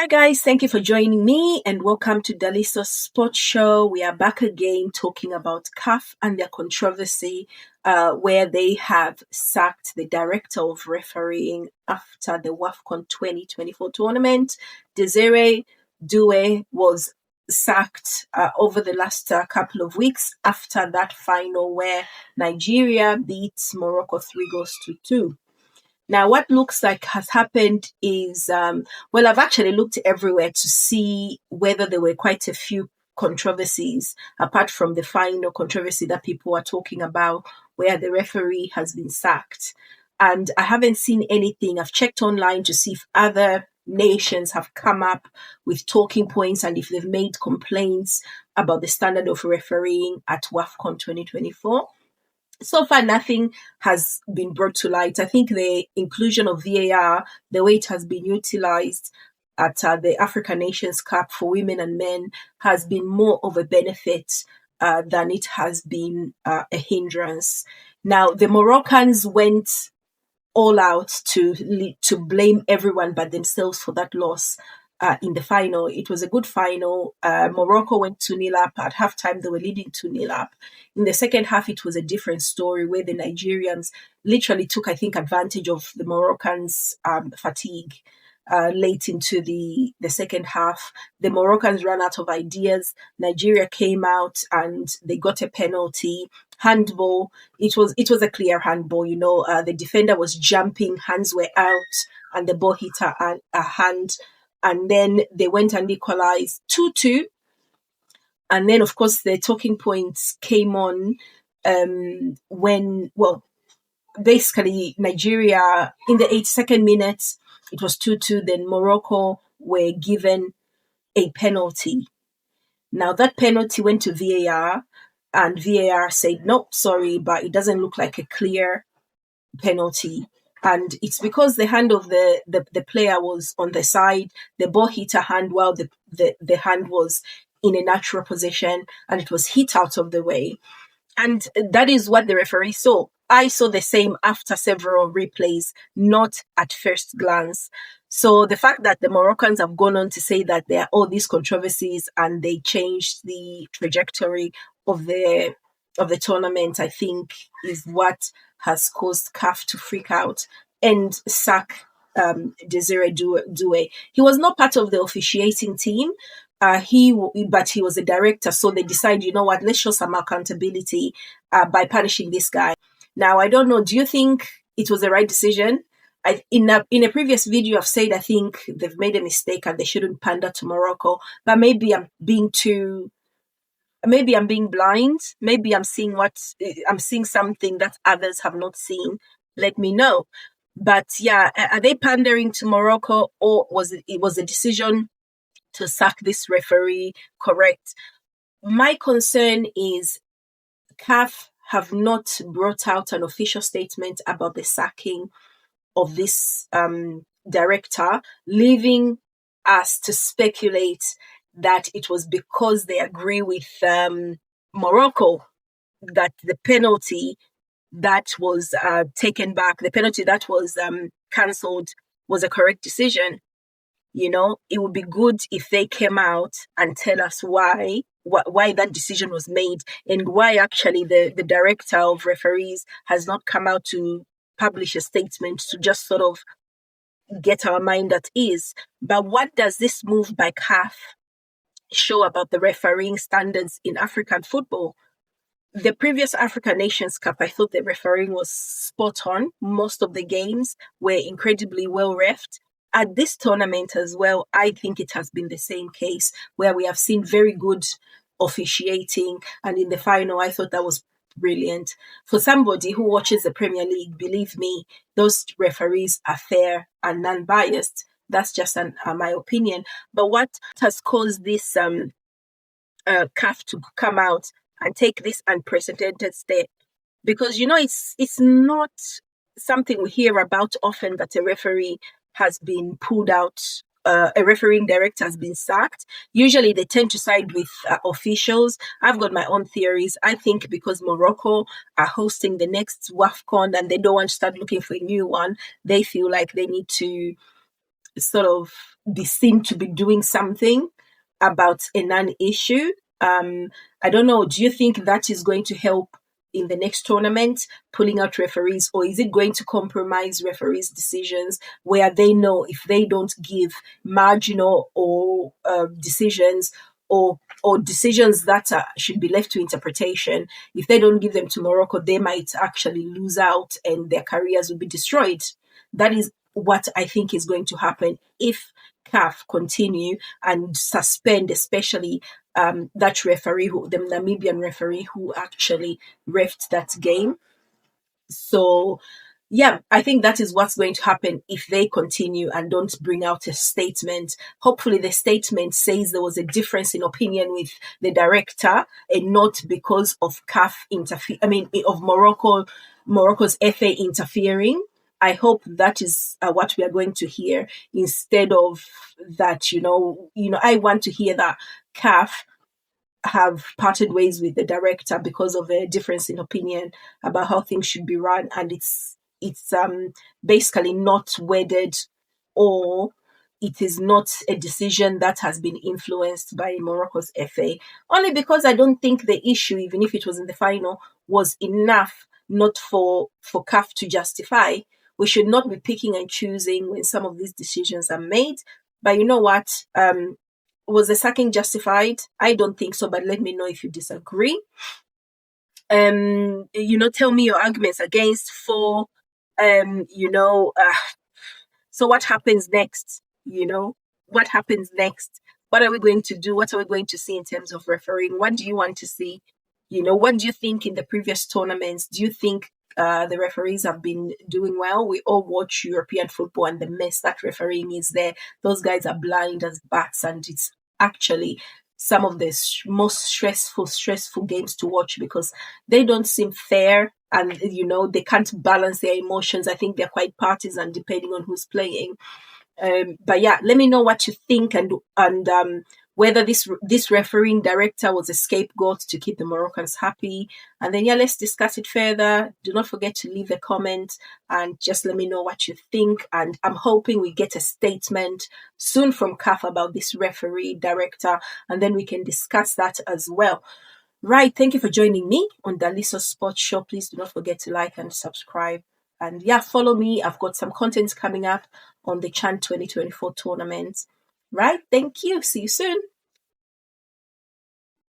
Hi guys, thank you for joining me and welcome to Daliso's Sports Show. We are back again talking about CAF and their controversy where they have sacked the director of refereeing after the WAFCON 2024 tournament. Desiree Doué was sacked over the last couple of weeks after that final where Nigeria beat Morocco 3-2. Now, what looks like has happened is, I've actually looked everywhere to see whether there were quite a few controversies, apart from the final controversy that people are talking about, where the referee has been sacked. And I haven't seen anything. I've checked online to see if other nations have come up with talking points and if they've made complaints about the standard of refereeing at WAFCON 2024. So far, nothing has been brought to light. I think the inclusion of VAR, the way it has been utilized at the African Nations Cup for women and men, has been more of a benefit than it has been a hindrance. Now, the Moroccans went all out to blame everyone but themselves for that loss. In the final, it was a good final. Morocco went 2-0 up. At halftime, they were leading 2-0 up. In the second half, it was a different story where the Nigerians literally took, I think, advantage of the Moroccans' fatigue late into the second half. The Moroccans ran out of ideas. Nigeria came out and they got a penalty. Handball. It was a clear handball. The defender was jumping, hands were out, and the ball hit a hand. And then they went and equalized 2-2. And then, of course, the talking points came on basically Nigeria, in the 82nd minute, it was 2-2. Then Morocco were given a penalty. Now, that penalty went to VAR, and VAR said, no, sorry, but it doesn't look like a clear penalty. And it's because the hand of the player was on the side, the ball hit a hand while the hand was in a natural position and it was hit out of the way. And that is what the referee saw. I saw the same after several replays, not at first glance. So the fact that the Moroccans have gone on to say that there are all these controversies and they changed the trajectory of the tournament, I think is what has caused CAF to freak out and sack Desiree Doué. He was not part of the officiating team, but he was a director. So they decided, you know what, let's show some accountability by punishing this guy. Now, I don't know, do you think it was the right decision? In a previous video, I've said I think they've made a mistake and they shouldn't pander to Morocco, but maybe I'm being blind. Maybe I'm seeing something that others have not seen. Let me know. But yeah, are they pandering to Morocco, or was the decision to sack this referee correct? My concern is CAF have not brought out an official statement about the sacking of this director, leaving us to speculate that it was because they agree with Morocco that the penalty that was taken back, the penalty that was cancelled, was a correct decision. It would be good if they came out and tell us why that decision was made and why actually the director of referees has not come out to publish a statement to just sort of get our mind at ease. But what does this move by CAF show about the refereeing standards in African football? The previous African Nations Cup, I thought the refereeing was spot on. Most of the games were incredibly well refed. At this tournament as well, I think it has been the same case where we have seen very good officiating. And in the final, I thought that was brilliant. For somebody who watches the Premier League, believe me, those referees are fair and non-biased. That's just my opinion. But what has caused this CAF to come out and take this unprecedented step? Because, it's not something we hear about often that a referee has been pulled out, a refereeing director has been sacked. Usually they tend to side with officials. I've got my own theories. I think because Morocco are hosting the next WAFCON and they don't want to start looking for a new one, they feel like they need to sort of be seen to be doing something about a non-issue. I don't know. Do you think that is going to help in the next tournament, pulling out referees, or is it going to compromise referees' decisions where they know if they don't give marginal or decisions or decisions that should be left to interpretation, if they don't give them to Morocco, they might actually lose out and their careers will be destroyed. That is what I think is going to happen if CAF continue and suspend, especially that referee, the Namibian referee who actually refed that game. So, yeah, I think that is what's going to happen if they continue and don't bring out a statement. Hopefully, the statement says there was a difference in opinion with the director and not because of CAF of Morocco's FA interfering. I hope that is what we are going to hear instead of that. I want to hear that CAF have parted ways with the director because of a difference in opinion about how things should be run, and it's basically not wedded, or it is not a decision that has been influenced by Morocco's FA. Only because I don't think the issue, even if it was in the final, was enough not for CAF to justify. We should not be picking and choosing when some of these decisions are made. But you know what? Was the sacking justified? I don't think so, but let me know if you disagree. Tell me your arguments against, for, so what happens next? What happens next? What are we going to do? What are we going to see in terms of refereeing? What do you want to see? What do you think in the previous tournaments? Do you think the referees have been doing well? We all watch European football and the mess that refereeing is there. Those guys are blind as bats, and it's actually some of the most stressful games to watch because they don't seem fair, and they can't balance their emotions. I think they're quite partisan depending on who's playing. But yeah, let me know what you think and whether this refereeing director was a scapegoat to keep the Moroccans happy. And then, yeah, let's discuss it further. Do not forget to leave a comment and just let me know what you think. And I'm hoping we get a statement soon from CAF about this referee director, and then we can discuss that as well. Right. Thank you for joining me on Daliso Sports Show. Please do not forget to like and subscribe. And yeah, follow me. I've got some content coming up on the Chan 2024 tournament. Right. Thank you. See you soon.